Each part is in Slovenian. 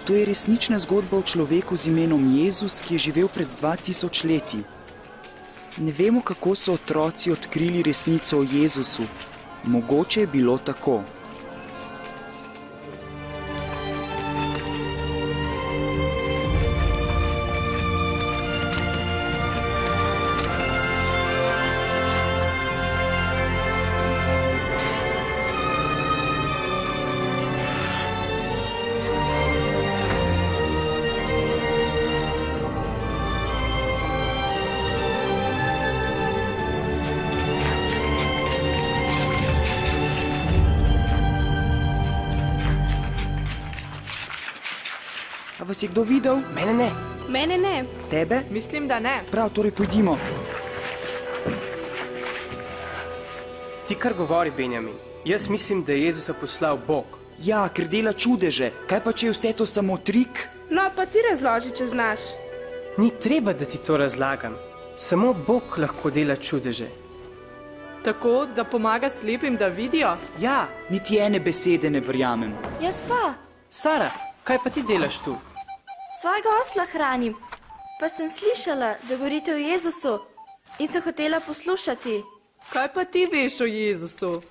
To je resnična zgodba o človeku z imenom Jezus, ki je živel pred 2000 leti. Ne vemo, kako so otroci odkrili resnico o Jezusu. Mogoče je bilo tako. A vas je kdo videl? Mene ne. Mene ne. Tebe? Mislim, da ne. Prav, torej pojdimo. Ti kar govori, Benjamin. Jaz mislim, da je Jezusa poslal Bog. Ja, ker dela čudeže. Kaj pa, če je vse to samo trik? No, pa ti razloži, če znaš. Ni treba, da ti to razlagam. Samo Bog lahko dela čudeže. Tako, da pomaga slepim, da vidijo? Ja, Niti ene besede ne verjamem. Jaz pa Sara, kaj pa ti delaš tu? svojega osla hranim. Pa sem slišala, da govorite o Jezusu in sem hotela poslušati. Kaj pa ti veš o Jezusu?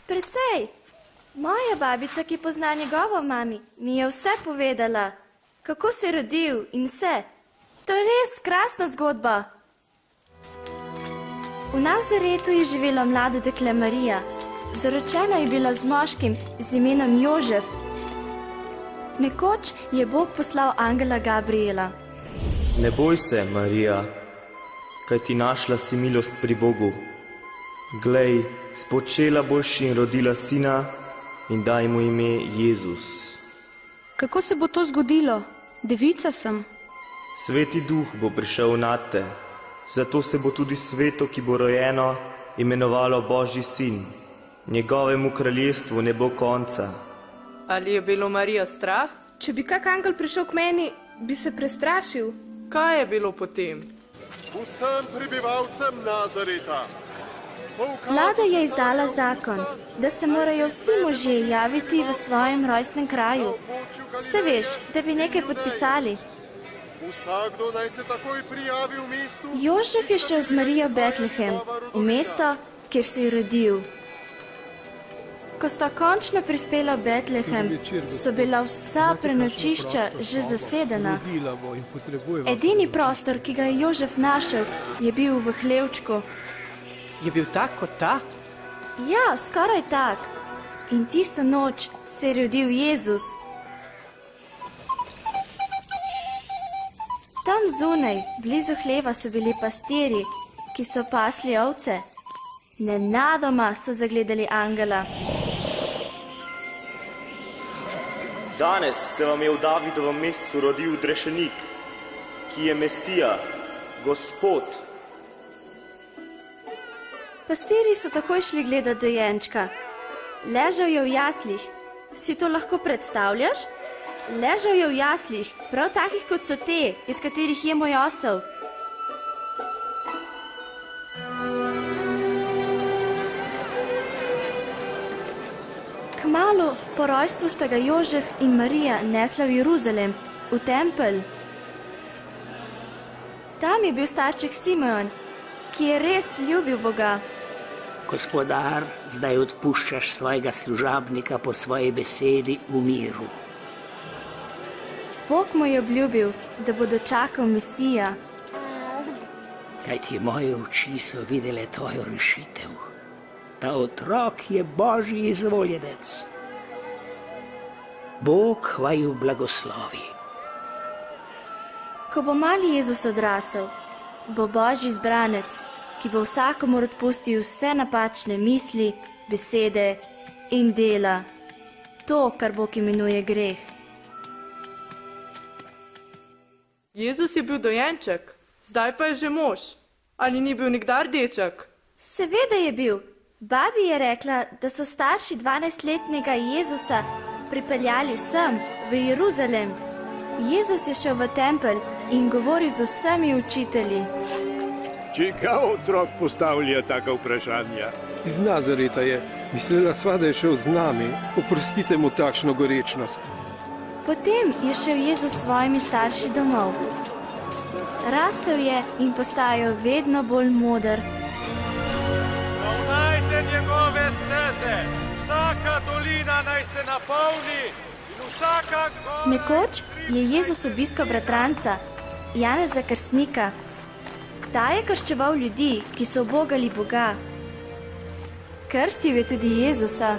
Precej. Moja babica, ki pozna njegovo mami, mi je vse povedala. Kako se je rodil in vse. To je res krasna zgodba. V Nazaretu je živela mlada dekle Marija. Zaročena je bila z moškim z imenom Jožef. Nekoč je Bog poslal angela Gabriela. Ne boj se, Marija, kaj ti našla si milost pri Bogu. Glej, spočela boš in rodila sina in daj mu ime Jezus. Kako se bo to zgodilo? Devica sem. Sveti duh bo prišel nad te, zato se bo tudi sveto, ki bo rojeno, imenovalo Božji sin. Njegovemu kraljestvu ne bo konca. Ali je bilo Marija strah? Če bi kak angel prišel k meni, bi se prestrašil. Kaj je bilo potem? Vsem prebivalcem Nazareta. Vlada je izdala zakon, da se morajo vsi možje javiti v svojem rojstnem kraju. Se veš, da bi nekaj podpisali. Vsakdo naj se takoj prijavi v mestu. Jožef je šel z Marijo v Betlehem, v mesto, kjer se je rodil. Ko sta končno prispela v Betlehem, so bila vsa prenočišča že zasedena. Edini prostor, ki ga je Jožef našel, je bil v hlevčku. Je bil tak kot ta? Ja, skoraj tak. In tisto noč se je rodil Jezus. Tam zunaj, blizu hleva, so bili pastirji, ki so pasli ovce. Nenadoma so zagledali angela. Danes se vam je v Davidovem mestu rodil Drešenik, ki je Mesija, Gospod. Pastirji so takoj šli gledat dojenčka. Ležal je v jaslih. Si to lahko predstavljaš? Ležal je v jaslih, prav takih kot so te, iz katerih je moj osel. Kmalu po rojstvu sta ga Jožef in Marija nesla v Jeruzalem, v tempelj. Tam je bil starček Simeon, ki je res ljubil Boga. Gospodar, zdaj odpuščaš svojega služabnika po svoji besedi v miru. Bog mu je obljubil, da bo dočakal Mesija. Kajti moje oči so videle tvojo rešitev. Ta otrok je Božji izvoljenec. Bog vaju blagoslovi. Ko bo mali Jezus odrasel, bo Božji izbranec, ki bo vsakomur odpustil vse napačne misli, besede in dela. To, kar Bog imenuje greh. Jezus je bil dojenček, zdaj pa je že mož. Ali ni bil nikdar deček? Seveda je bil. Babi je rekla, da so starši 12-letnega Jezusa pripeljali sem, v Jeruzalem. Jezus je šel v tempelj in govoril z vsemi učitelji. Čigav otrok postavlja taka vprašanja? Iz Nazareta je. Mislila sva, da je šel z nami. Oprostite mu takšno gorečnost. Potem je šel Jezus s svojimi starši domov. Rastel je in postajal vedno bolj moder. Ravnajte njegove steze, vsaka dolina naj se napolni in vsaka gora... Nekoč je Jezus obiskal bratranca, Janeza Krstnika. Ta je krščeval ljudi, ki so ubogali Boga. Krstil je tudi Jezusa.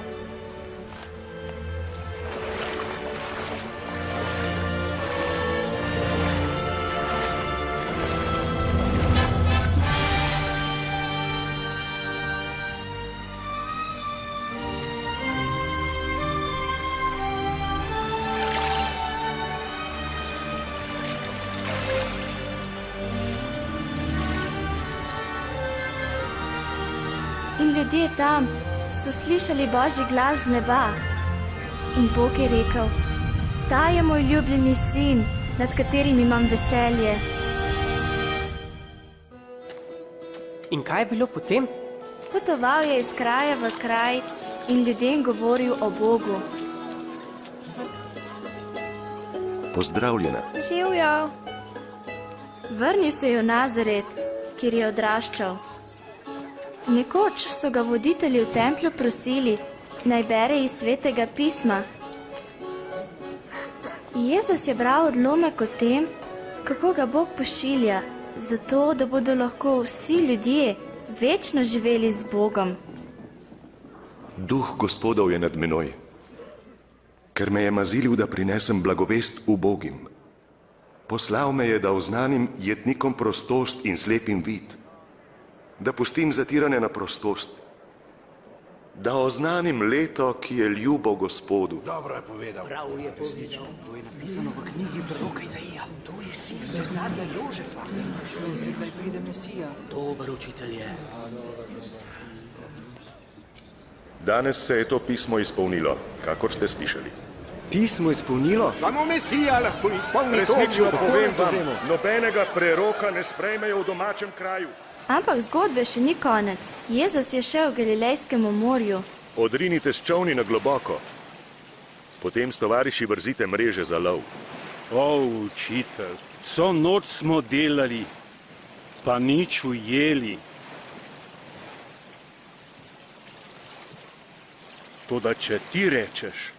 In ljudje tam so slišali Božji glas z neba. In Bog je rekel: ta je moj ljubljeni sin, nad katerim imam veselje. In kaj je bilo potem? Potoval je iz kraja v kraj in ljudem govoril o Bogu. Pozdravljena. Živjo. Vrnil se je v Nazaret, kjer je odraščal. Nekoč so ga voditelji v templju prosili, naj bere iz svetega pisma. Jezus je bral odlomek o tem, kako ga Bog pošilja, zato da bodo lahko vsi ljudje večno živeli z Bogom. Duh Gospodov je nad menoj, ker me je mazilil, da prinesem blagovest ubogim. Poslal me je, da oznanim jetnikom prostost in slepim vid, da pustim zatirane na prostost, da oznanim leto, ki je ljubo Gospodu. Dobro je povedal. Prav je povedal. To je napisano v knjigi proroka Izaija. To je sin cesarja Jožefa. Sprašujem se, kdaj pride Mesija. Dober učitelj je. Danes se je to pismo izpolnilo, kakor ste slišali. Pismo izpolnilo? Samo Mesija lahko izpolni to, Resnično povem vam, nobenega preroka ne sprejmejo v domačem kraju. Ampak zgodbe še ni konec. Jezus je šel v Galilejskemu morju. Odrinite s čolni na globoko, potem s tovariši vrzite mreže za lov. O, učitelj, vso noč smo delali, pa nič ujeli. Toda če ti rečeš,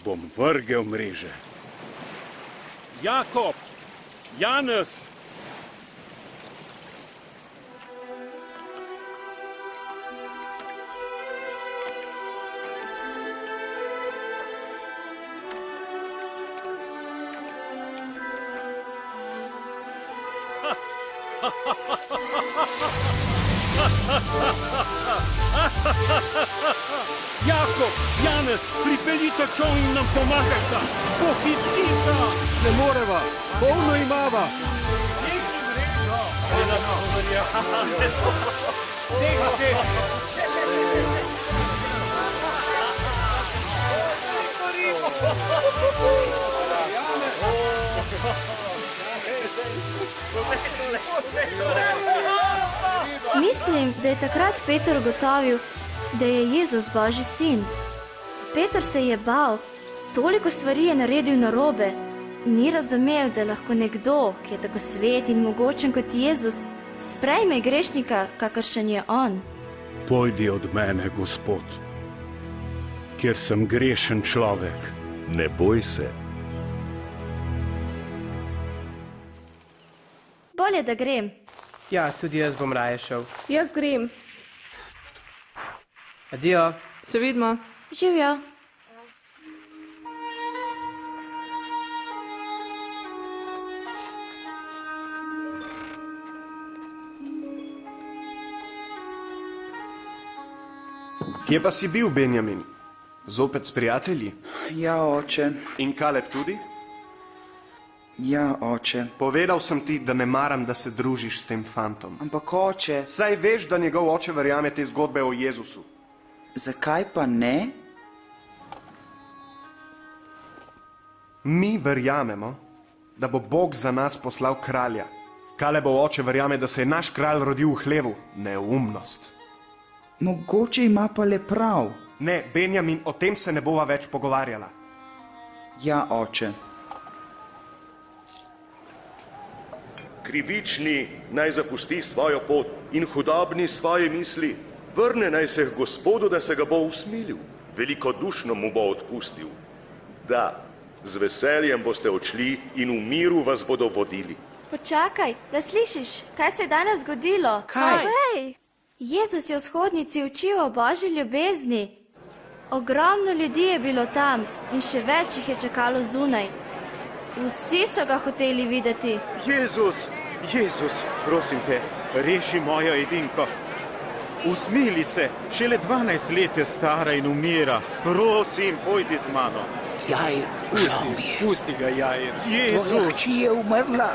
bom vrgel mreže. Jakob, Janez, Jakob, Janez, pripeljite čoln in nam pomagajta. Pohitita! Ne moreva, polno imava. Mislim, da je takrat Peter ugotovil, da je Jezus Božji sin. Peter se je bal, toliko stvari je naredil narobe. Ni razumel, da lahko nekdo, ki je tako svet in mogočen kot Jezus, sprejme grešnika, kakršen je on. Pojdi od mene, Gospod, ker sem grešen človek. Ne boj se. Bolje, da grem. Ja, tudi jaz bom raje šel. Jaz grem. Adijo. Se vidimo. Živjo. Kje pa si bil, Benjamin? Zopet s prijatelji? Ja, oče. In Kaleb tudi? Ja, oče. Povedal sem ti, da ne maram, da se družiš s tem fantom. Ampak oče... Saj veš, da njegov oče verjame te zgodbe o Jezusu. Zakaj pa ne? Mi verjamemo, da bo Bog za nas poslal kralja. Kalebov oče verjame, da se je naš kralj rodil v hlevu. Neumnost. Mogoče ima pa le prav. Ne, Benjamin, o tem se ne bova več pogovarjala. Ja, oče. Krivični naj zapusti svojo pot in hudobni svoje misli. Vrne naj se k Gospodu, da se ga bo usmilil. Velikodušno mu bo odpustil. Da, z veseljem boste odšli in v miru vas bodo vodili. Počakaj, da slišiš, kaj se je danes zgodilo. Kaj? Jezus je v shodnici učil o Božji ljubezni. Ogromno ljudi je bilo tam in še več jih je čakalo zunaj. Vsi so ga hoteli videti. Jezus, Jezus, prosim te, reši mojo edinko. Usmili se, šele 12 let je stara in umira. Prosim, pojdi z mano. Jair, žal mi je. Pusti ga, Jair. Tvoja Jezus. hči je umrla.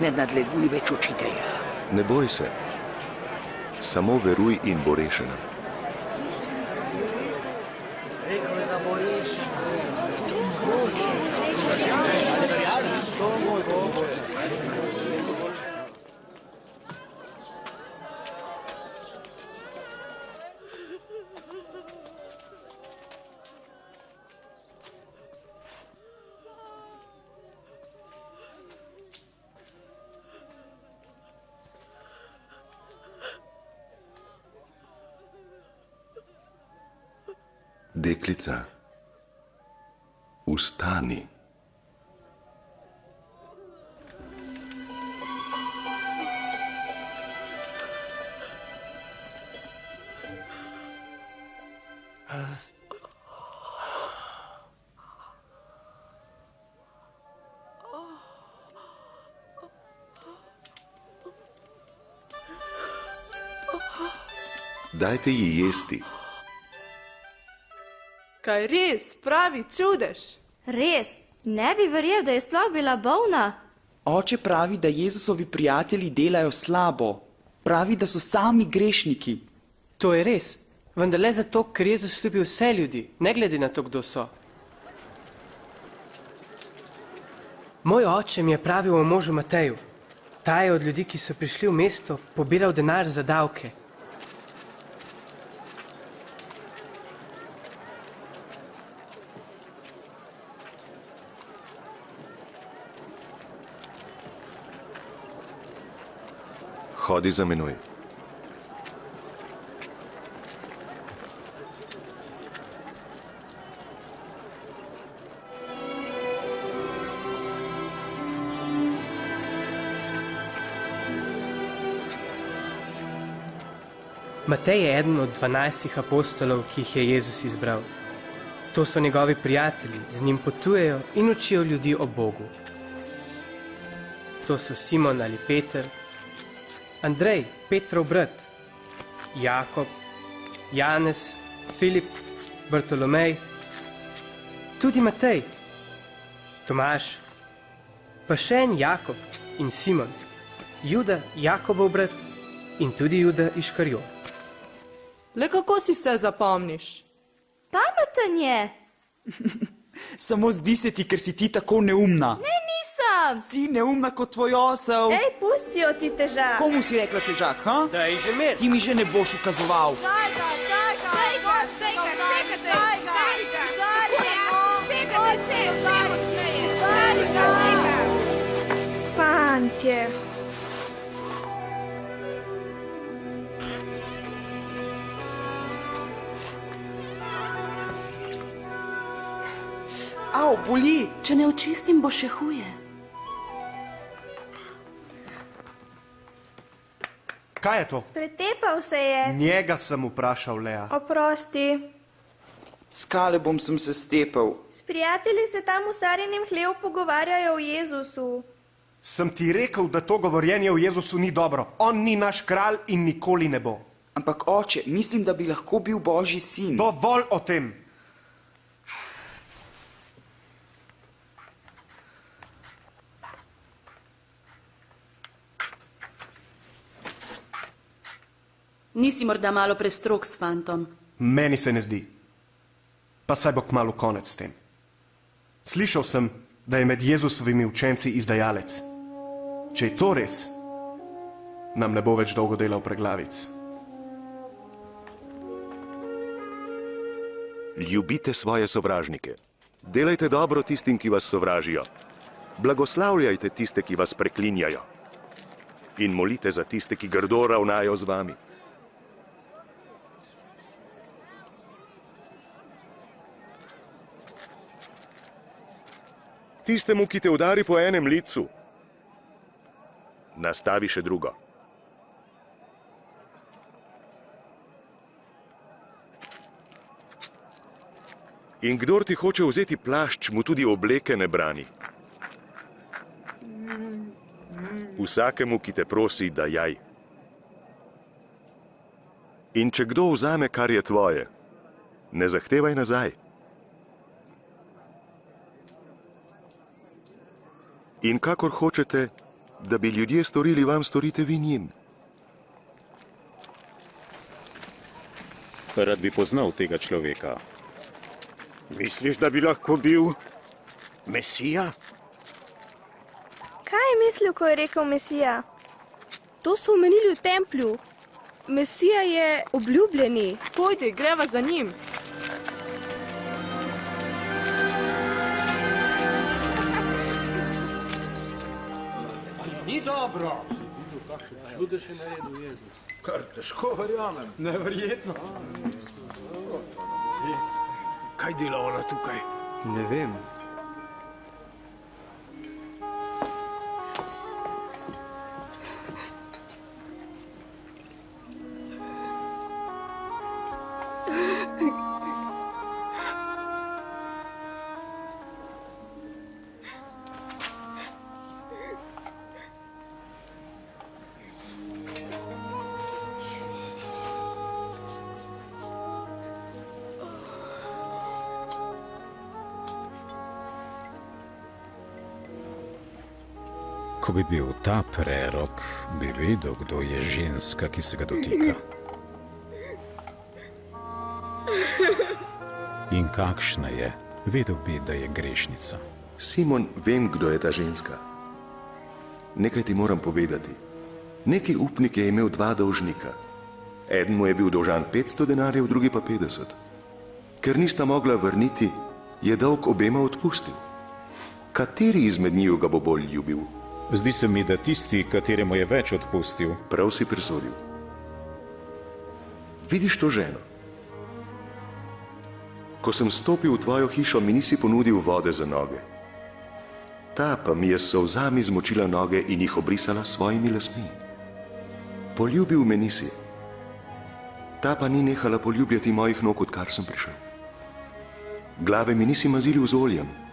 Ne nadleguj več učitelja. Ne boj se. Samo veruj in bo rešena. Rekel je, da bo rešena. Deklica, vstani. Dajte ji jesti. Kaj res, pravi čudež? Res, ne bi verjel, da je sploh bila bolna. Oče pravi, da Jezusovi prijatelji delajo slabo. Pravi, da so sami grešniki. To je res, vendar le zato, ker Jezus ljubi vse ljudi, ne glede na to, kdo so. Moj oče mi je pravil o možu Mateju. Ta je od ljudi, ki so prišli v mesto, pobiral denar za davke. Hodi za menoj. Matej je eden od 12 apostolov, ki jih je Jezus izbral. To so njegovi prijatelji, z njim potujejo in učijo ljudi o Bogu. To so Simon ali Peter, Andrej, Petrov brat, Jakob, Janez, Filip, Bartolomej, tudi Matej, Tomaž, pa še en Jakob in Simon, Juda, Jakobov brat in tudi Juda Iškariot. Le kako si vse zapomniš? Pameten je. Samo zdi se ti, ker si ti tako neumna. Ne, nisem. Si neumna kot tvoj osel. Ej, pustijo ti težak. Komu si rekla težak, ha? Daj že mir. Ti mi že ne boš ukazoval. Fantje. Au, boli. Če ne očistim, bo še huje. Kaj je to? Pretepal se je. Njega sem vprašal, Lea. Oprosti. S Kalebom sem se stepel. S prijatelji se tam v Sarjenem hlevu pogovarjajo o Jezusu. Sem ti rekel, da to govorjenje o Jezusu ni dobro. On ni naš kralj in nikoli ne bo. Ampak oče, mislim, da bi lahko bil Božji sin. Dovolj o tem. Nisi morda malo prestrog s fantom? Meni se ne zdi. Pa saj bo kmalu konec s tem. Slišal sem, da je med Jezusovimi učenci izdajalec. Če je to res, nam ne bo več dolgo delal preglavic. Ljubite svoje sovražnike, Delajte dobro tistim, ki vas sovražijo. Blagoslavljajte tiste, ki vas preklinjajo. In molite za tiste, ki grdo ravnajo z vami. Tistemu, ki te udari po enem licu, nastavi še drugo. In kdor ti hoče vzeti plašč, mu tudi obleke ne brani. Vsakemu, ki te prosi, dajaj. In če kdo vzame, kar je tvoje, ne zahtevaj nazaj. In kakor hočete, da bi ljudje storili vam, storite vi njim. Rad bi poznal tega človeka. Misliš, da bi lahko bil Mesija? Kaj je mislil, ko je rekel Mesija? To so omenili v templju. Mesija je obljubljeni. Pojdi, greva za njim. Ni dobro. Čudež je naredil Jezus. Kar težko verjamem. Neverjetno. Kaj dela ona tukaj? Ne vem. Ko bi bil ta prerok, bi vedel, kdo je ženska, ki se ga dotika. In kakšna je, vedel bi, da je grešnica. Simon, vem, kdo je ta ženska. Nekaj ti moram povedati. Neki upnik je imel 2 dolžnika. Eden mu je bil dolžan 500 denarjev, drugi pa 50. Ker nista mogla vrniti, je dolg obema odpustil. Kateri izmed njiju ga bo bolj ljubil? Zdi se mi, da tisti, kateremu je več odpustil. Prav si presodil. Vidiš to ženo? Ko sem stopil v tvojo hišo, mi nisi ponudil vode za noge. Ta pa mi je s solzami zmočila noge in jih obrisala s svojimi lasmi. Poljubil me nisi. Ta pa ni nehala poljubljati mojih nog, odkar sem prišel. Glave mi nisi mazilil z oljem.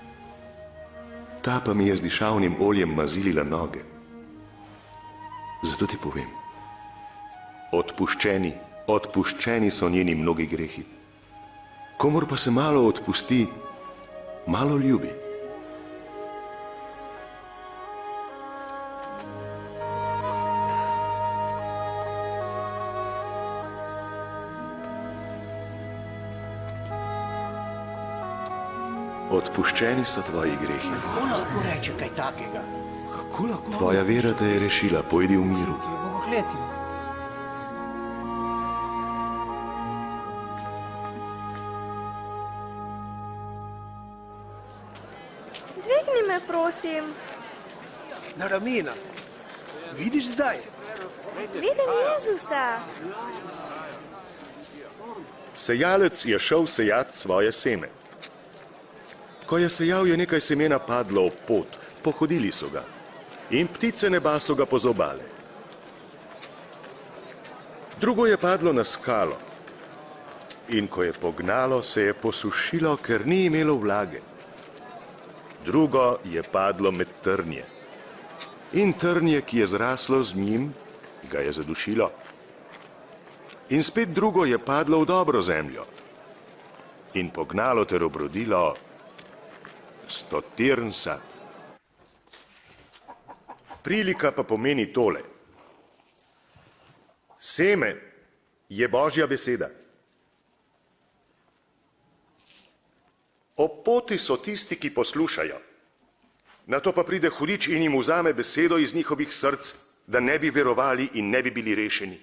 Ta pa mi je z dišavnim oljem mazilila noge. Zato ti povem, odpuščeni so njeni mnogi grehi. Komur pa se malo odpusti, malo ljubi. Odpuščeni so tvoji grehi. Kako lahko reče kaj takega? Kako lahko? Tvoja vera te je rešila, pojdi v miru. Bogokletju. Dvigni me, prosim. Na ramena. Vidiš zdaj? Vidim Jezusa. Sejalec je šel sejat svoje seme. Ko je sejal, je nekaj semena padlo ob pot, pohodili so ga in ptice neba so ga pozobale. Drugo je padlo na skalo in ko je pognalo, se je posušilo, ker ni imelo vlage. Drugo je padlo med trnje in trnje, ki je zraslo z njim, ga je zadušilo. In spet drugo je padlo v dobro zemljo in pognalo ter obrodilo 100 sad. Prilika pa pomeni tole. Seme je Božja beseda. Ob poti so tisti, ki poslušajo. Nato pa pride hudič in jim vzame besedo iz njihovih src, da ne bi verovali in ne bi bili rešeni.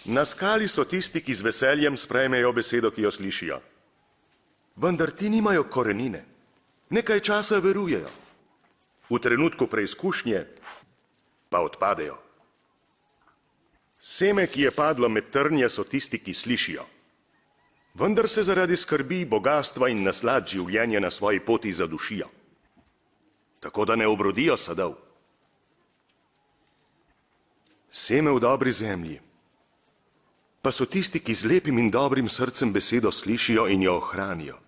Na skali so tisti, ki z veseljem sprejmejo besedo, ki jo slišijo. vendar ti nimajo korenine. Nekaj časa verujejo. V trenutku preizkušnje pa odpadejo. Seme, ki je padlo med trnje, so tisti, ki slišijo. Vendar se zaradi skrbi, bogastva in naslad življenja na svoji poti zadušijo. Tako da ne obrodijo sadov. Seme v dobri zemlji pa so tisti, ki z lepim in dobrim srcem besedo slišijo in jo ohranijo,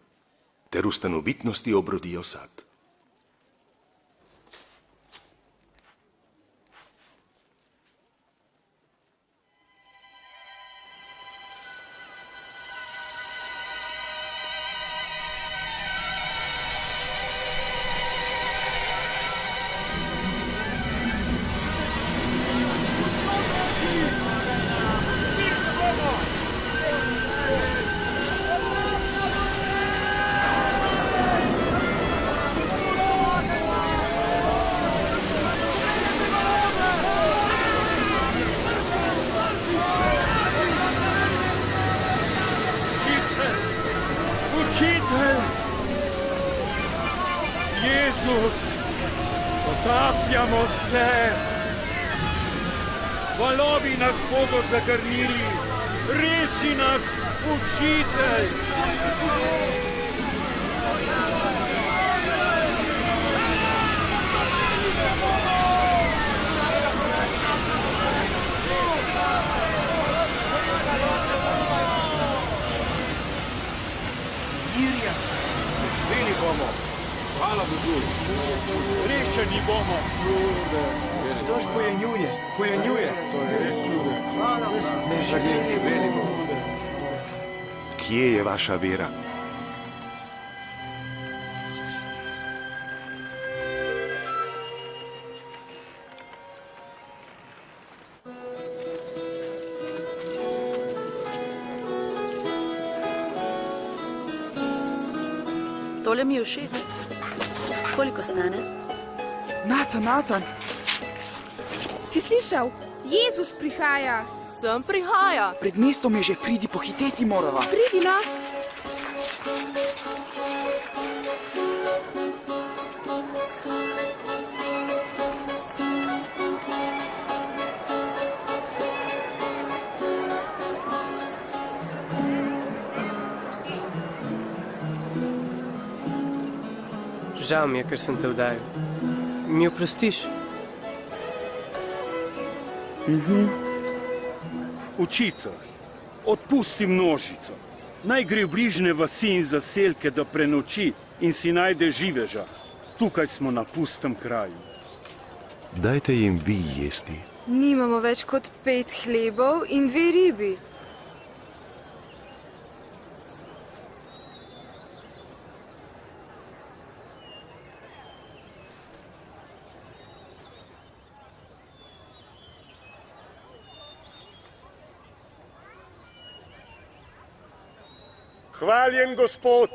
ter v stanovitnosti obrodijo sad. Učitelj, Jezus, potapljamo se. Valovi nas bodo zagrnili. Reši nas, učitelj. Mirja se. Uspeli bomo. Hvala Bogu. Rešeni bomo. Tož pojenjuje. Hvala Bogu. Ne želi. Kje je vaša vera? Tole mi je všeč. Koliko stane? Natan. Si slišal? Jezus prihaja. Sem prihaja. Pred mestom je že, pridi, pohiteti morava. Pridi, no. Žal mi je, ker sem te udajal. Mi oprostiš? Učitelj, odpusti množico. Naj gre v bližnje vasi in zaselke, da prenoči in si najde živeža. Tukaj smo na pustem kraju. Dajte jim vi jesti. Nimamo več kot 5 hlebov in 2 ribi. Hvaljen Gospod,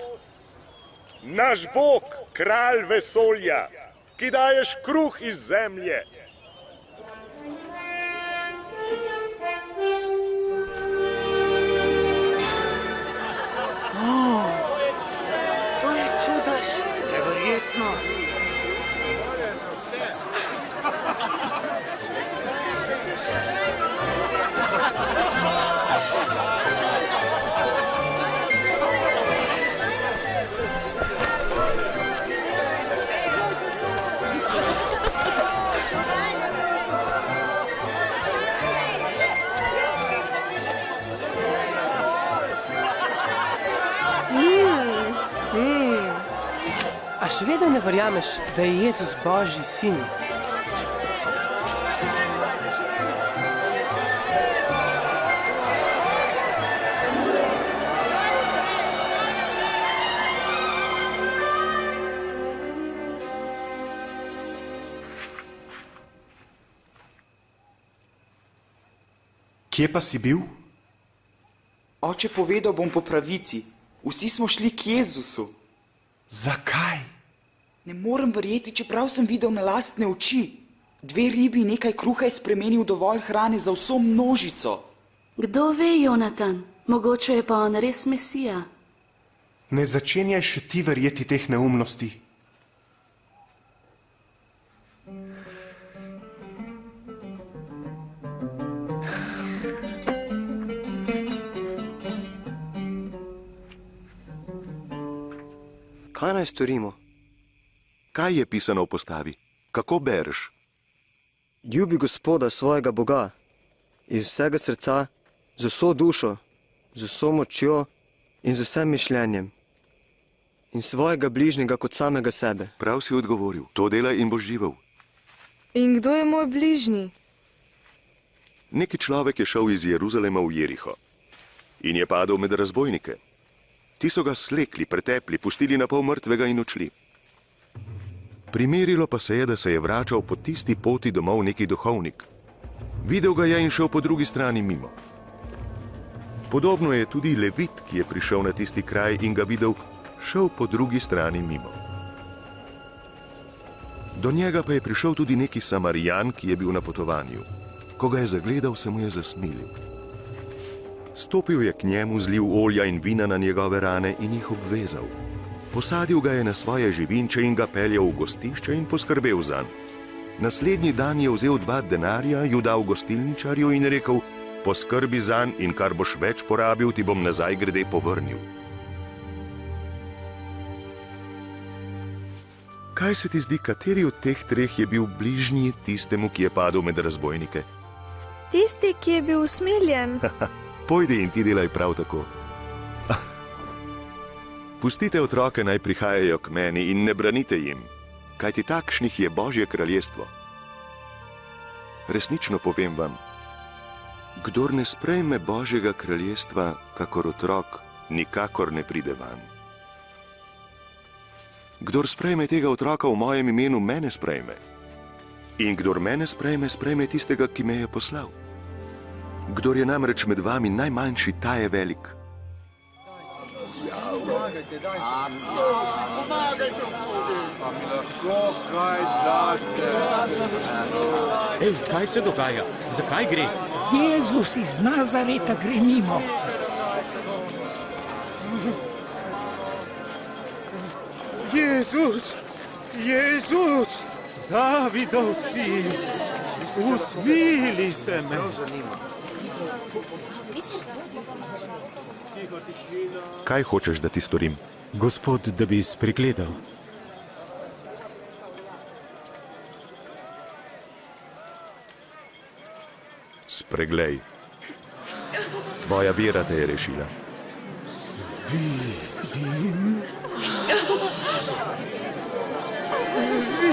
naš Bog, kralj vesolja, ki daješ kruh iz zemlje. To je čudež. Neverjetno. A še vedno ne verjameš, da je Jezus Božji sin? Kje pa si bil? Oče povedal bom po pravici. Vsi smo šli k Jezusu. Zakaj? Ne morem verjeti, čeprav sem videl na lastne oči. 2 ribi in nekaj kruha je spremenil dovolj hrane za vso množico. Kdo ve, Jonatan? Mogoče je pa on res Mesija. Ne začenjaj še ti verjeti teh neumnosti. Kaj naj storimo? Kaj je pisano v postavi? Kako bereš? Ljubi Gospoda, svojega Boga, iz vsega srca, z vso dušo, z vso močjo in z vsem mišljenjem. In svojega bližnjega kot samega sebe. Prav si odgovoril. To delaj in boš živel. In kdo je moj bližnji? Neki človek je šel iz Jeruzalema v Jeriho in je padel med razbojnike. Ti so ga slekli, pretepli, pustili na pol mrtvega in odšli. Primerilo pa se je, da se je vračal po tisti poti domov neki duhovnik. Videl ga je in šel po drugi strani mimo. Podobno je tudi Levit, ki je prišel na tisti kraj in ga videl, šel po drugi strani mimo. Do njega pa je prišel tudi neki Samarijan, ki je bil na potovanju. Ko ga je zagledal, se mu je zasmilil. Stopil je k njemu, zlil olja in vina na njegove rane in jih obvezal. Posadil ga je na svoje živinče in ga peljal v gostišče in poskrbel zanj. Naslednji dan je vzel 2 denarja, ju dal gostilničarju in rekel: poskrbi zanj in kar boš več porabil, ti bom nazaj grede povrnil. Kaj se ti zdi, kateri od teh 3 je bil bližnji tistemu, ki je padel med razbojnike? Tisti, ki je bil usmiljen. Pojdi in ti delaj prav tako. Pustite otroke naj prihajajo k meni in ne branite jim, kajti takšnih je Božje kraljestvo. Resnično povem vam, kdor ne sprejme Božjega kraljestva kakor otrok, nikakor ne pride van. Kdor sprejme tega otroka v mojem imenu, mene sprejme. In kdor mene sprejme, sprejme tistega, ki me je poslal. Kdor je namreč med vami najmanjši, ta je velik. Ej, kaj se dogaja? Zakaj gre? Jezus iz Nazareta gre mimo. Jezus, Jezus, Davidov sin, usmili se me. Kaj hočeš, da ti storim? Gospod, da bi spregledal. Spreglej. Tvoja vera te je rešila. Vidim.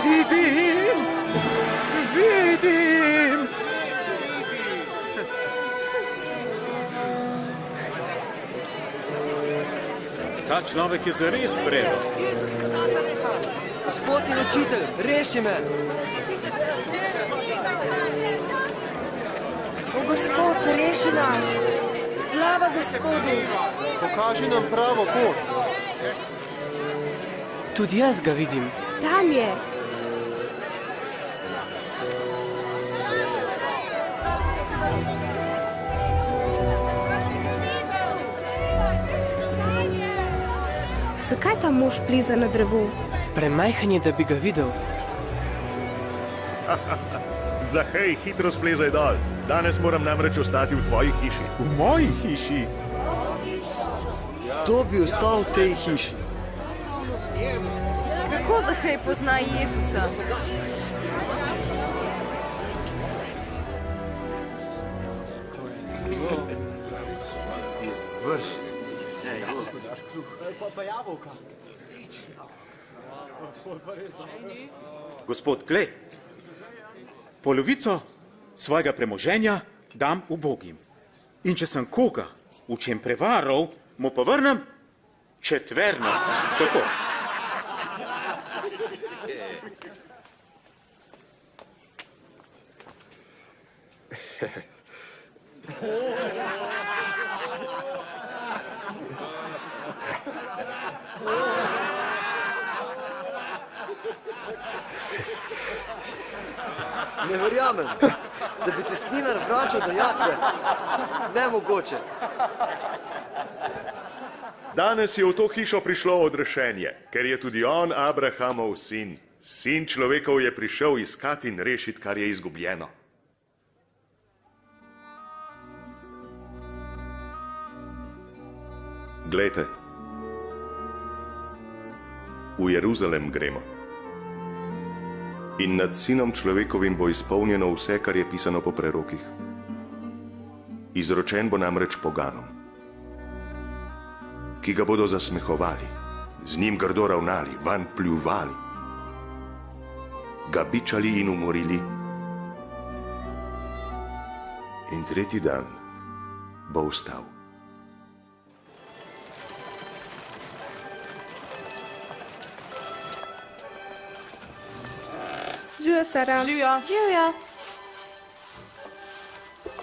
Vidim. Vidim. Ta človek je zares prerok. Gospod in učitelj, reši me. O Gospod, reši nas. Slava Gospodu. Pokaži nam pravo pot. Tudi jaz ga vidim. Tam je. Zakaj ta mož pliza na drevo? Premajhen je, da bi ga videl. Zahej, hitro splezaj dol. Danes moram namreč ostati v tvoji hiši. V moji hiši? Kdo bi ostal v tej hiši? Kako Zahej pozna Jezusa? Izvrstno. Gospod, glej, polovico svojega premoženja dam ubogim. In če sem koga v čem prevaral, mu povrnem četverno. Tako. Ne verjamem, da bi cestninar vračal dajatve. Nemogoče. Danes je v to hišo prišlo odrešenje, ker je tudi on Abrahamov sin. Sin človekov je prišel iskati in rešiti, kar je izgubljeno. Glejte, v Jeruzalem gremo. In nad sinom človekovim bo izpolnjeno vse, kar je pisano po prerokih. Izročen bo namreč poganom, ki ga bodo zasmehovali, z njim grdo ravnali, vanj pljuvali, ga bičali in umorili. In tretji dan bo vstal. Živijo, Sara. Živijo. Živijo.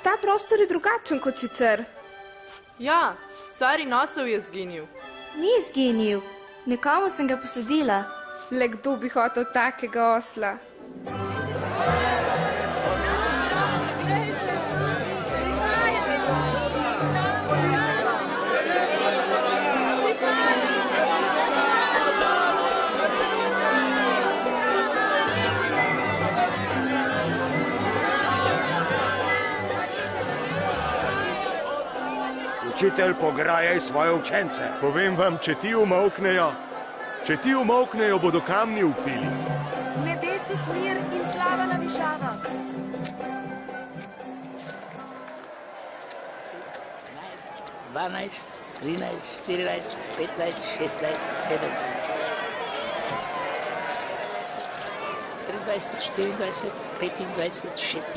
Ta prostor je drugačen kot sicer. Ja, Sari nosel je zginil. Ni zginil, nekomu sem ga posadila. Le kdo bi hotel takega osla? Učitelj, pograjaj svoje učence. Povem vam, če ti umolknejo, bodo kamni vpili. V nebesih mir in slava na višavah. 12, 13, 14, 15, 16, 17, 23, 24, 25, 26.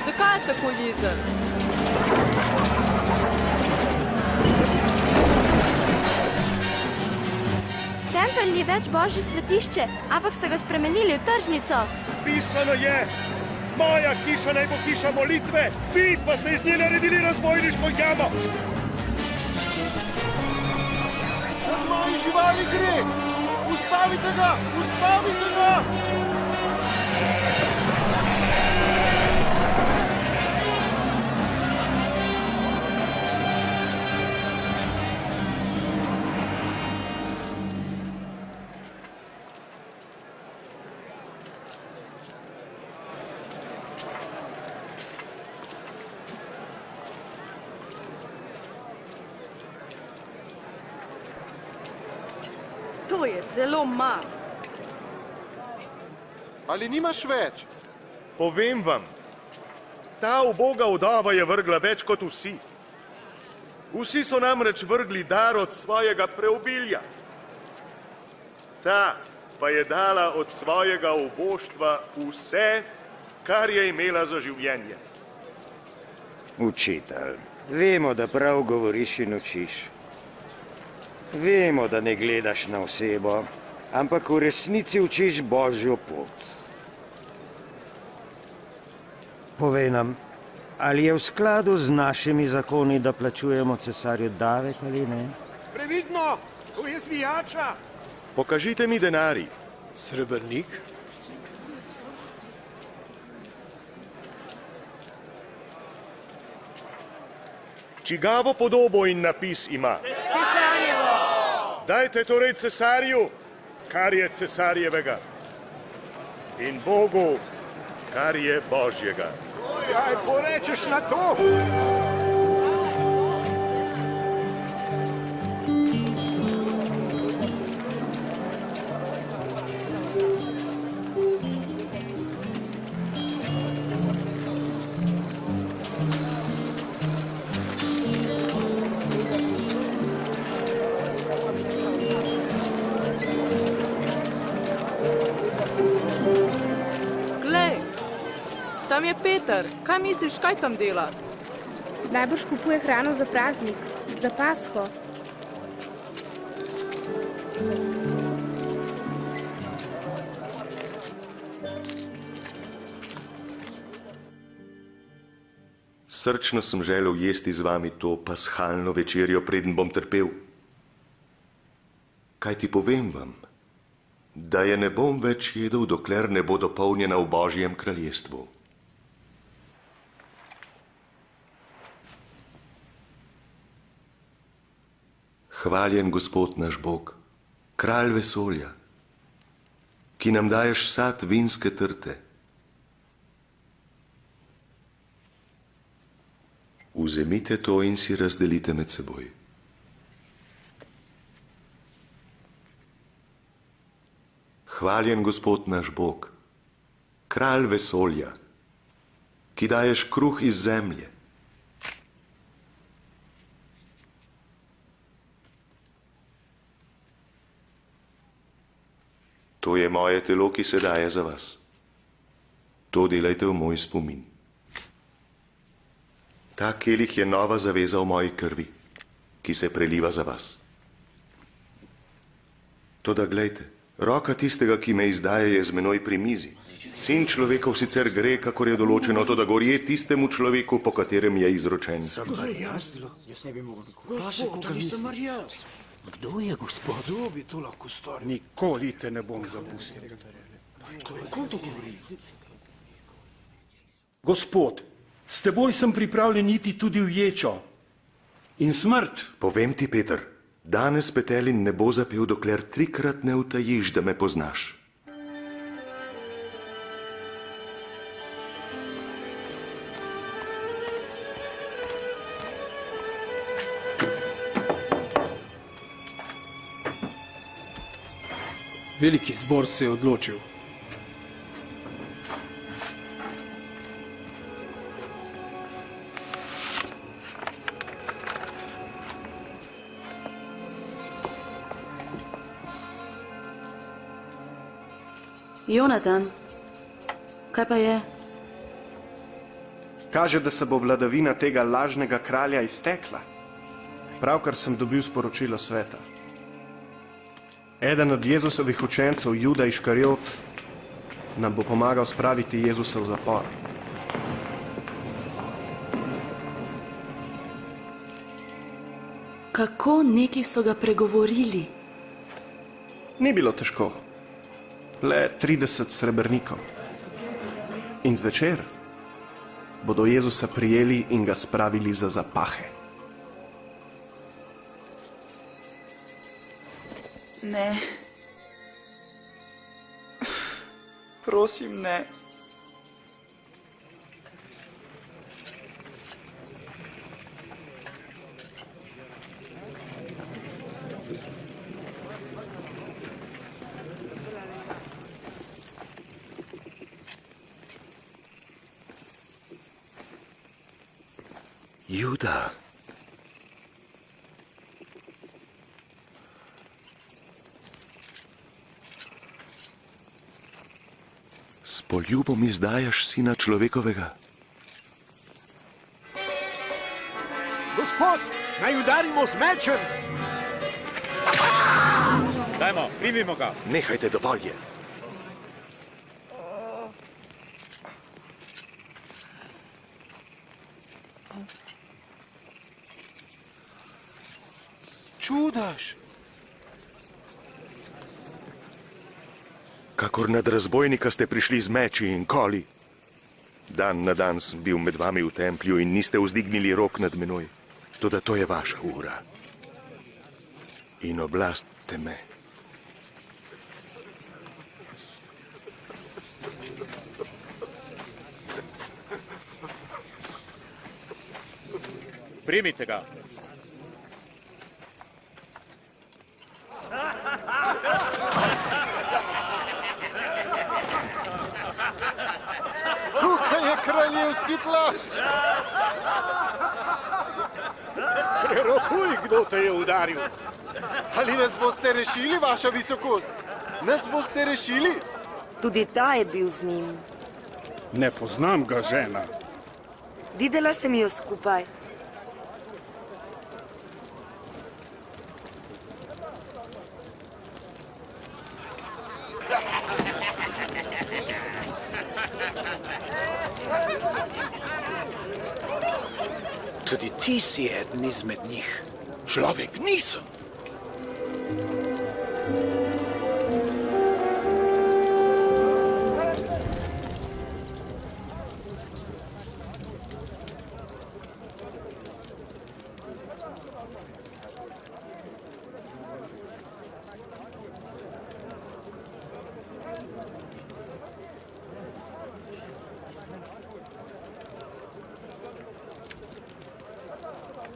Zakaj je tako jezen? Tempelj ni več božje svetišče, ampak so ga spremenili v tržnico. Pisano je, moja hiša naj bo hiša molitve, vi pa ste iz nje naredili razbojniško jamo. Od mojih živali gre! Ustavite ga! Ustavite ga! To je zelo malo. Ali nimaš več? Povem vam, ta uboga vdova je vrgla več kot vsi. Vsi so namreč vrgli dar od svojega preobilja. Ta pa je dala od svojega uboštva vse, kar je imela za življenje. Učitelj, vemo, da prav govoriš in učiš. Vemo, da ne gledaš na osebo, ampak v resnici učiš Božjo pot. Povej nam, ali je v skladu z našimi zakoni, da plačujemo cesarju davek ali ne? Previdno, to je zvijača. Pokažite mi denarij. Srebrnik? Čigavo podobo in napis ima? Cesarjevo! Dajte torej cesarju, kar je cesarjevega. In Bogu, kar je Božjega. Kaj porečeš na to? Tam je Peter. Kaj misliš, kaj tam dela? Najbrž kupuje hrano za praznik, za Pasho. Srčno sem želel jesti z vami to pashalno večerjo, preden bom trpel. Kaj ti povem vam, da je ne bom več jedel, dokler ne bo dopolnjena v Božjem kraljestvu. Hvaljen Gospod naš Bog, kralj vesolja, ki nam daješ sad vinske trte. Vzemite to in si razdelite med seboj. Hvaljen Gospod naš Bog, kralj vesolja, ki daješ kruh iz zemlje. To je moje telo, ki se daje za vas. To delajte v moj spomin. Ta kelih je nova zaveza v moji krvi, ki se preliva za vas. Toda glejte, roka tistega, ki me izdaje, je z menoj pri mizi. Sin človekov sicer gre, kakor je določeno, toda gorje tistemu človeku, po katerem je izročen. Sem Marijas? Jaz ne bi mogel nikoli. Gospod, ali sem Marijas? Kdo je Gospod? Kdo bi to lahko storil? Nikoli te ne bom zapustil. Kako to govori? Gospod, s teboj sem pripravljen iti tudi v ječo in smrt. Povem ti, Peter, danes petelin ne bo zapel, dokler 3-krat ne utajiš, da me poznaš. Veliki zbor se je odločil. Jonatan, kaj pa je? Kaže, da se bo vladavina tega lažnega kralja iztekla. Pravkar sem dobil sporočilo sveta. Eden od Jezusovih učencev, Juda Iškariot, nam bo pomagal spraviti Jezusa v zapor. Kako neki so ga pregovorili? Ni bilo težko. Le 30 srebrnikov. In zvečer bodo Jezusa prijeli in ga spravili za zapahe. Ne. Prosim, ne. Juda. S poljubom izdajaš sina človekovega. Gospod, naj udarimo z mečem. Dajmo, primimo ga. Nehajte, dovolj je. Čudaš. Kakor nad razbojnika ste prišli z meči in koli. Dan na dan sem bil med vami v templju in niste vzdignili rok nad menoj. Toda to je vaša ura. In oblast teme. Primite ga. Tukaj je kraljevski plašč. Prerokuj, kdo te je udaril. Ali nas boste rešili, vaša visokost? Nas boste rešili? Tudi ta je bil z njim. Ne poznam ga, žena. Videla sem jo skupaj. Tudi ti si eden izmed njih. Človek nisem.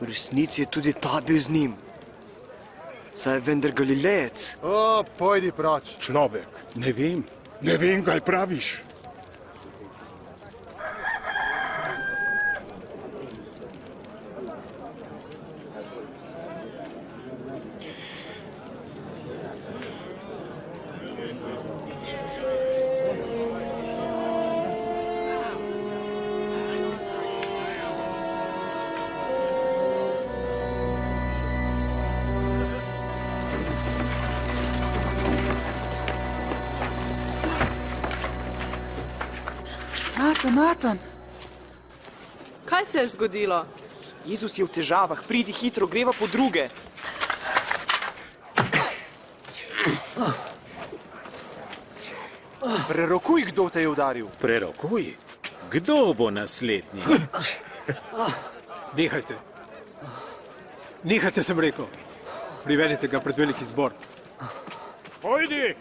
V resnici je tudi ta bil z njim. Saj je vendar Galilejec. O, pojdi proč. Človek, ne vem, kaj praviš. Natan! Kaj se je zgodilo? Jezus je v težavah, pridi hitro, greva po druge. Prerokuj, kdo te je udaril. Prerokuj? Kdo bo naslednji? Nehajte. Nehajte, sem rekel. Privedite ga pred veliki zbor. Pojdi!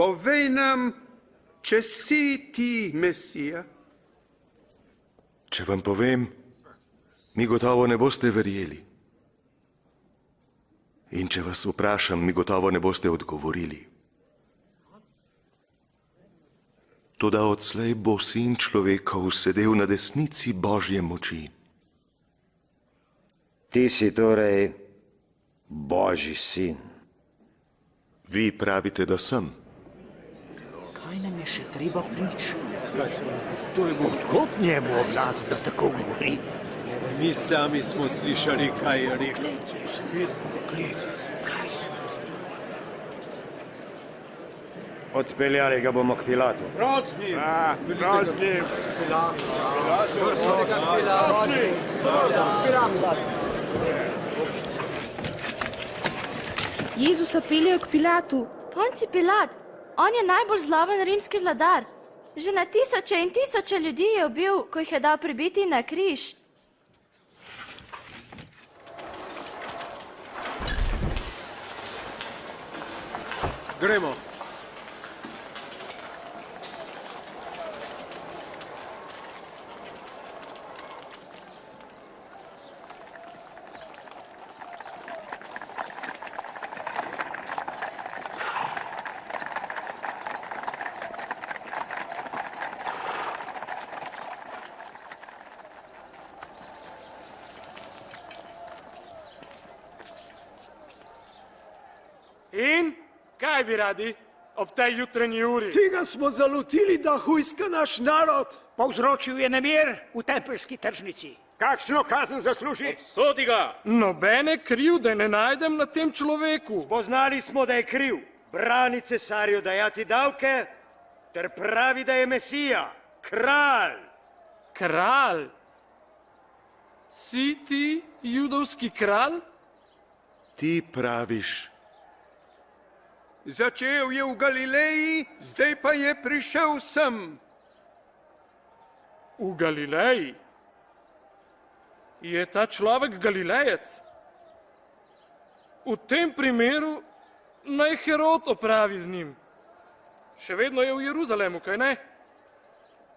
Povej nam, če si ti Mesija. Če vam povem, mi gotovo ne boste verjeli. In če vas vprašam, mi gotovo ne boste odgovorili. Toda odslej bo Sin človekov sedel na desnici Božje moči. Ti si torej Božji sin. Vi pravite, da sem. Kaj nam je še treba prič? Kaj se vam zdi? To je Bog. Odkot njemu oblast, da tako govori? Mi sami smo slišali, kaj je rekel. Kaj se vam zdi? Odpeljali ga bomo k Pilatu. Proč z njim! Proč z njim! Jezusa peljejo k Pilatu. Ponci Pilat, on je najbolj zloben rimski vladar. Že na tisoče in tisoče ljudi je ubil, ko jih je dal pribiti na križ. Gremo. In kaj bi radi ob tej jutranji uri? Tega smo zalotili, da hujska naš narod. Povzročil je nemir v tempeljski tržnici. Kakšno kazen zasluži? Sodi ga! Nobene krivde ne najdem na tem človeku. Spoznali smo, da je kriv. Brani cesarju dajati davke, ter pravi, da je Mesija, kralj. Kralj? Si ti judovski kralj? Ti praviš. Začel je v Galileji, zdaj pa je prišel sem. V Galileji? Je ta človek Galilejec? V tem primeru naj Herod opravi z njim. Še vedno je v Jeruzalemu, kaj ne?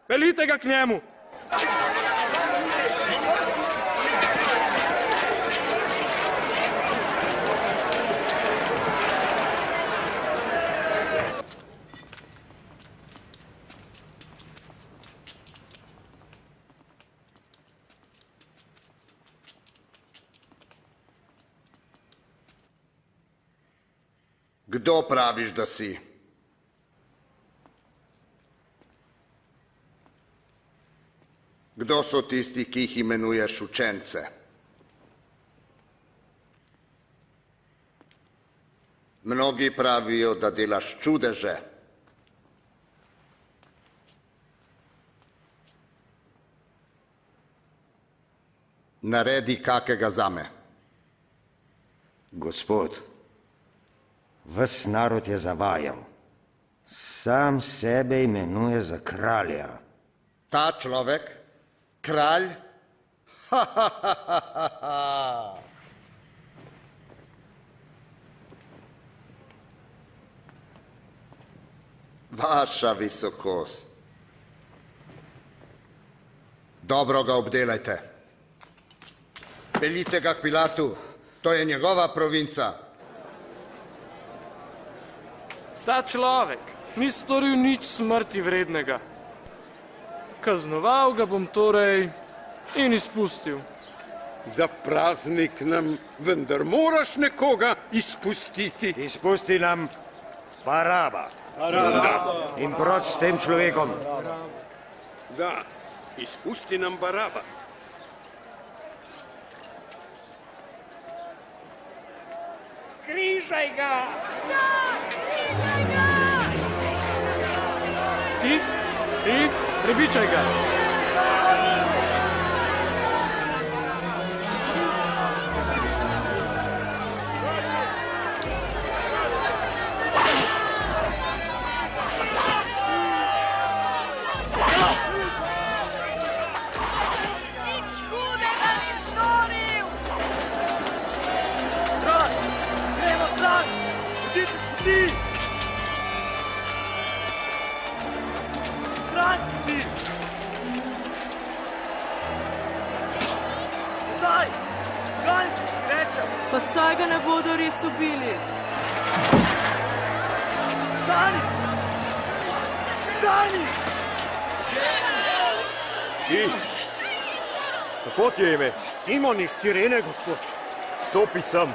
Peljite ga k njemu! Kdo praviš, da si? Kdo so tisti, ki jih imenuješ učence? Mnogi pravijo, da delaš čudeže, naredi kakega zame. Gospod, ves narod je zavajal. Sam sebe imenuje za kralja. Ta človek, kralj? Ha, ha, ha, ha, ha, ha. Vaša visokost. Dobro ga obdelajte. Peljite ga k Pilatu, to je njegova provinca. Ta človek ni storil nič smrti vrednega. Kaznoval ga bom torej in izpustil. Za praznik nam vendar moraš nekoga izpustiti. Izpusti nam Baraba. Baraba. In proč s tem človekom? Da, izpusti nam Baraba. Križaj ga! Da, križaj ga! Ti, prebičaj ga! Pa saj ga ne bodo res ubili. Stani! Stani! Ti! Kako ti je ime? Simon iz Cirene, gospod. Stopi sem.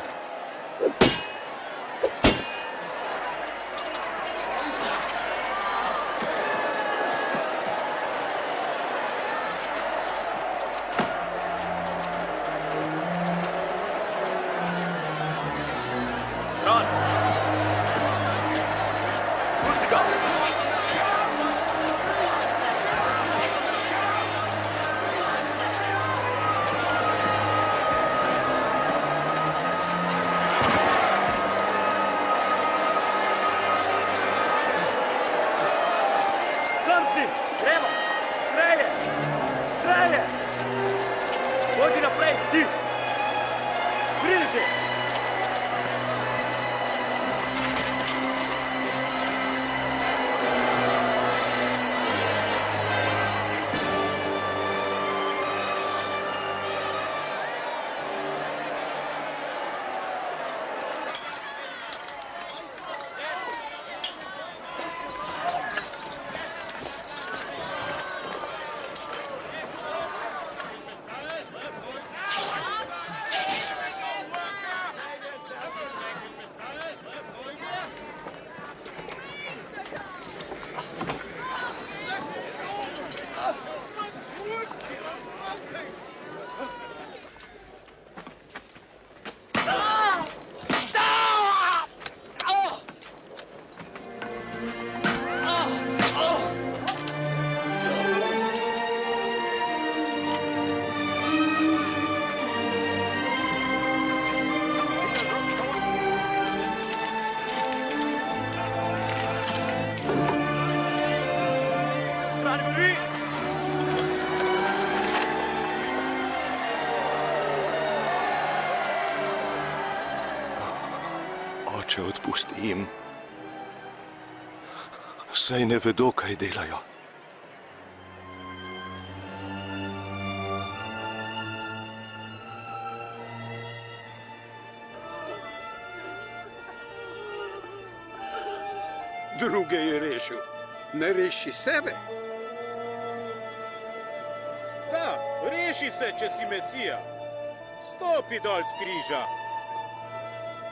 Oče, odpusti jim. Saj ne vedo, kaj delajo. Druge je rešil. Ne reši sebe. Da, reši se, če si Mesija. Stopi dol s križa.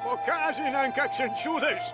Pokaži nam kakšen čudež.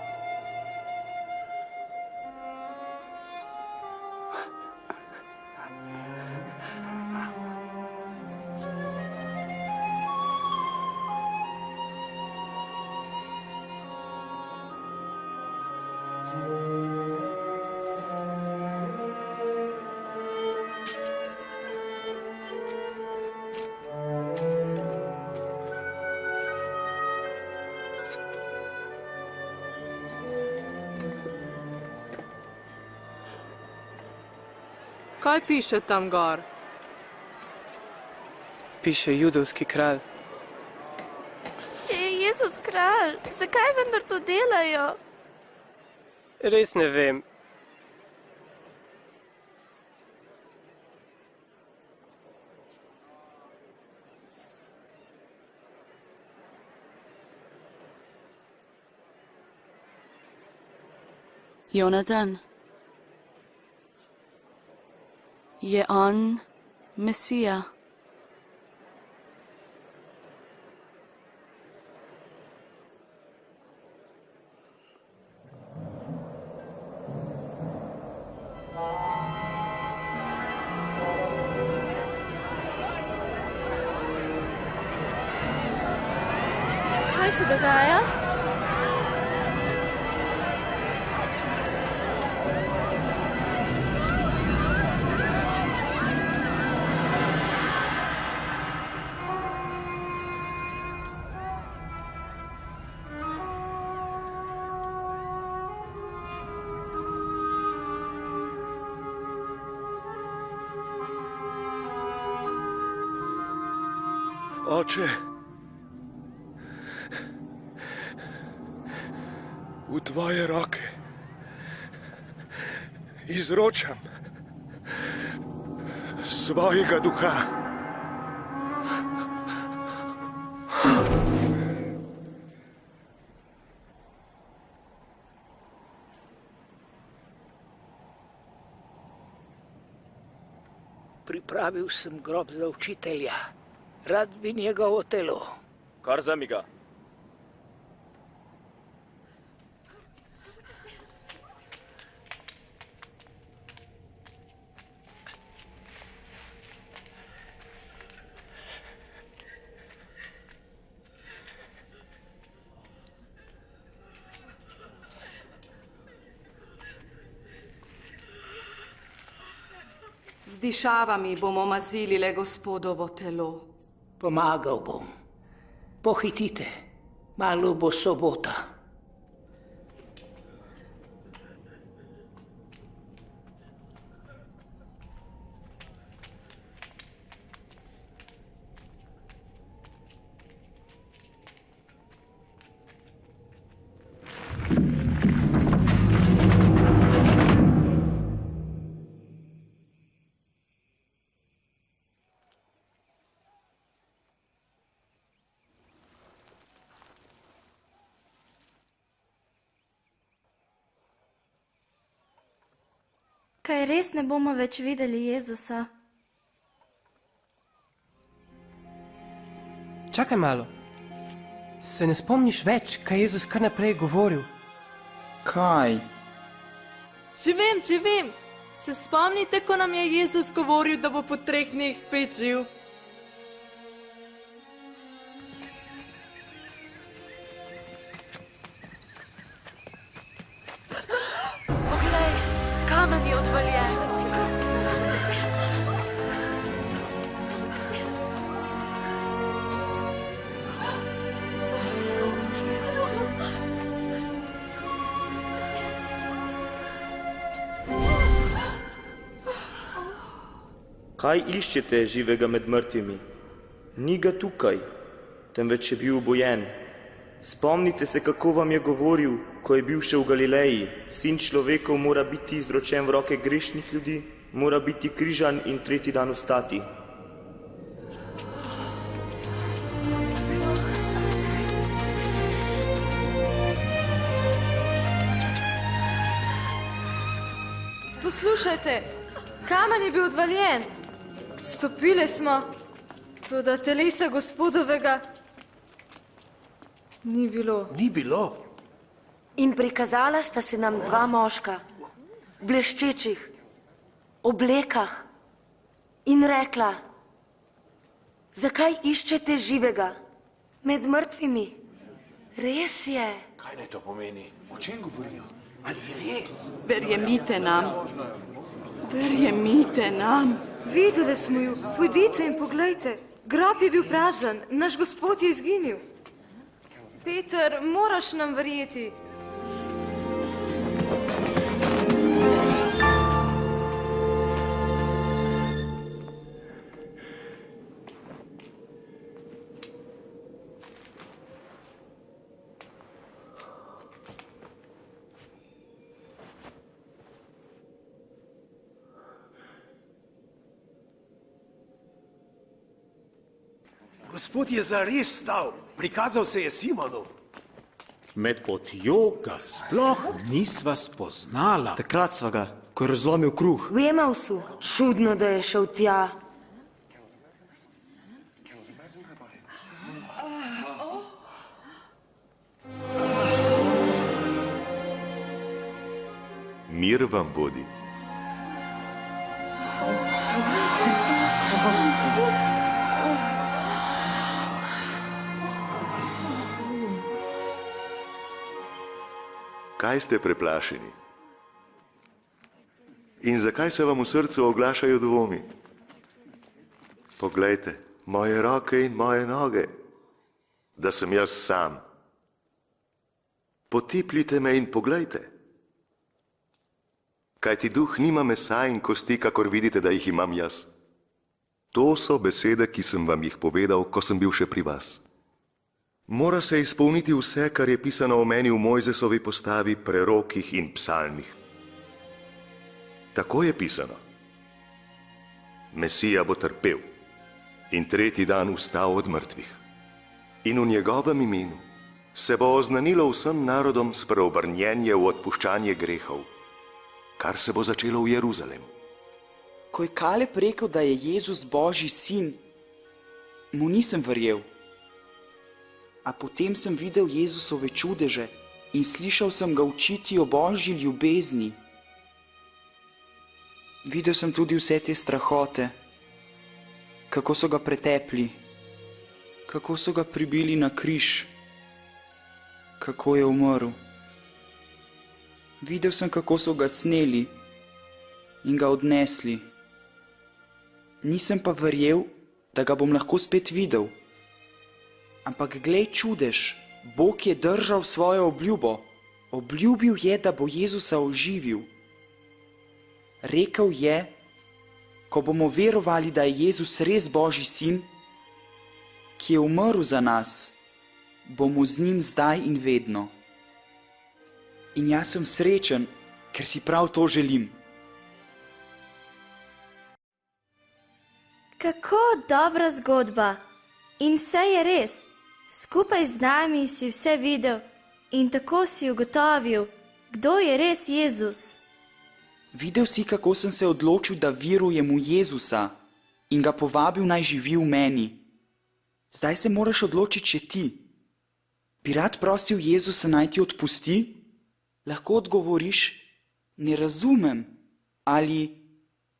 Kaj piše tam gor? Piše judovski kralj. Če je Jezus kralj, zakaj vendar to delajo? Res ne vem. Jonatan, je on Mesija? Kaj se dogaja? Oče, v tvoje roke izročam svojega duha. Pripravil sem grob za učitelja. Rad bi njegovo telo. Kar vzemi ga. Z dišavami bomo mazili le Gospodovo telo. Pomagal bom. Pohitite, malo bo sobota. Kaj res ne bomo več videli Jezusa? Čakaj malo. Se ne spomniš več, kaj je Jezus kar naprej govoril? Kaj? Že vem. Se spomnite, ko nam je Jezus govoril, da bo po 3 dneh spet živ? Poglej, kamen je odvaljen. Kaj iščete živega med mrtvimi? Ni ga tukaj, temveč je bil obojen. Spomnite se, kako vam je govoril, ko je bil še v Galileji. Sin človekov mora biti izročen v roke grešnih ljudi, mora biti križan in 3. dan vstati. Poslušajte, kamen je bil odvaljen. Stopile smo, toda telesa Gospodovega ni bilo. Ni bilo? In prikazala sta se nam 2 moška, bleščečih, oblekah, in rekla: zakaj iščete živega med mrtvimi? Res je. Kaj naj to pomeni? O čem govorijo? Ali je res? Verjemite nam. Verjemite nam. Videli smo ju, pojdite in poglejte. Grob je bil prazen, naš Gospod je izginil. Peter, moraš nam verjeti. Gospod je zares stal, prikazal se je Simonu. Med potjo ga sploh nisva spoznala. Takrat sva ga, ko je razlomil kruh. V Emausu, čudno, da je šel tja. Mir vam bodi. Kaj ste preplašeni? In zakaj se vam v srcu oglašajo dvomi? Poglejte, moje roke in moje noge, da sem jaz sam. Potipljite me in poglejte. Kajti duh nima mesa in kosti, kakor vidite, da jih imam jaz. To so besede, ki sem vam jih povedal, ko sem bil še pri vas. Mora se izpolniti vse, kar je pisano o meni v Mojzesovi postavi, prerokih in psalmih. Tako je pisano. Mesija bo trpel in tretji dan vstal od mrtvih. In v njegovem imenu se bo oznanilo vsem narodom spreobrnjenje v odpuščanje grehov, kar se bo začelo v Jeruzalemu. Ko je Kaleb rekel, da je Jezus Božji sin, mu nisem verjel. A potem sem videl Jezusove čudeže in slišal sem ga učiti o Božji ljubezni. Videl sem tudi vse te strahote, kako so ga pretepli, kako so ga pribili na križ, kako je umrl. Videl sem, kako so ga sneli in ga odnesli. Nisem pa verjel, da ga bom lahko spet videl. Ampak glej čudež, Bog je držal svojo obljubo. Obljubil je, da bo Jezusa oživil. Rekel je, ko bomo verovali, da je Jezus res Božji sin, ki je umrl za nas, bomo z njim zdaj in vedno. In jaz sem srečen, ker si prav to želim. Kako dobra zgodba! In vse je res. Skupaj z nami si vse videl in tako si ugotovil, kdo je res Jezus. Videl si, kako sem se odločil, da verujem v Jezusa in ga povabil, naj živi v meni. Zdaj se moraš odločiti še ti. Bi rad prosil Jezusa, naj ti odpusti? Lahko odgovoriš, ne razumem, ali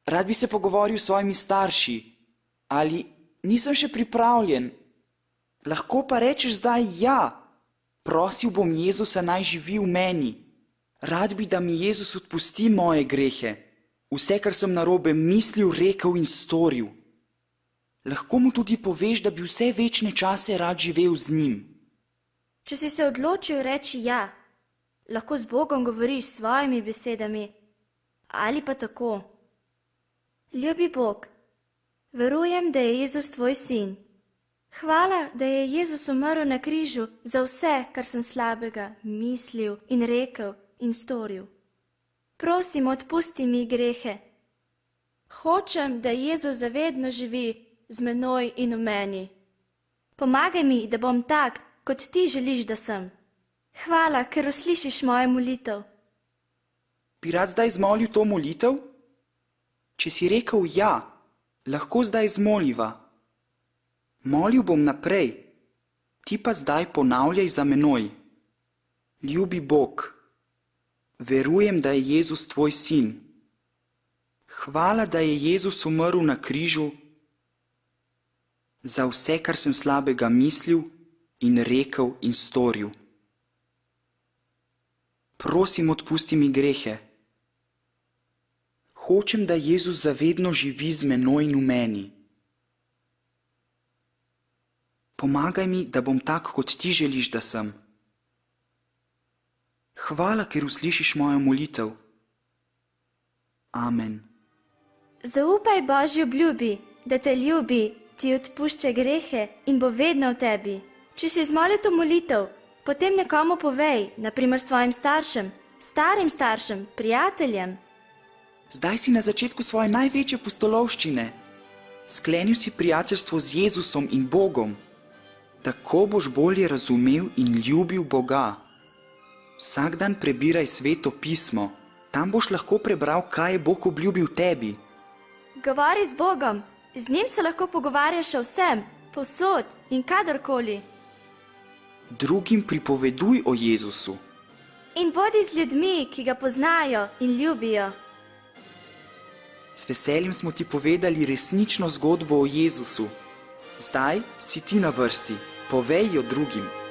rad bi se pogovoril s svojimi starši, ali nisem še pripravljen. Lahko pa rečeš zdaj ja, prosil bom Jezusa, naj živi v meni. Rad bi, da mi Jezus odpusti moje grehe, vse, kar sem narobe mislil, rekel in storil. Lahko mu tudi poveš, da bi vse večne čase rad živel z njim. Če si se odločil reči ja, lahko z Bogom govoriš s svojimi besedami, ali pa tako. Ljubi Bog, verujem, da je Jezus tvoj sin. Hvala, da je Jezus umrl na križu za vse, kar sem slabega mislil in rekel in storil. Prosim, odpusti mi grehe. Hočem, da Jezus zavedno živi z menoj in v meni. Pomagaj mi, da bom tak, kot ti želiš, da sem. Hvala, ker uslišiš mojo molitev. Bi rad zdaj zmolil to molitev? Če si rekel ja, lahko zdaj zmoliva. Molil bom naprej, ti pa zdaj ponavljaj za menoj. Ljubi Bog, verujem, da je Jezus tvoj sin. Hvala, da je Jezus umrl na križu za vse, kar sem slabega mislil in rekel in storil. Prosim, odpusti mi grehe. Hočem, da Jezus zavedno živi z menoj in v meni. Pomagaj mi, da bom tak, kot ti želiš, da sem. Hvala, ker uslišiš mojo molitev. Amen. Zaupaj Božji obljubi, da te ljubi, ti odpušča grehe in bo vedno v tebi. Če si izmolil to molitev, potem nekomu povej, naprimer svojim staršem, starim staršem, prijateljem. Zdaj si na začetku svoje največje pustolovščine. Sklenil si prijateljstvo z Jezusom in Bogom. Tako boš bolje razumel in ljubil Boga. Vsak dan prebiraj Sveto pismo. Tam boš lahko prebral, kaj je Bog obljubil tebi. Govori z Bogom. Z njim se lahko pogovarjaš o vsem, povsod in kadarkoli. Drugim pripoveduj o Jezusu. In bodi z ljudmi, ki ga poznajo in ljubijo. S veseljem smo ti povedali resnično zgodbo o Jezusu. Zdaj si ti na vrsti. Povej jo drugim.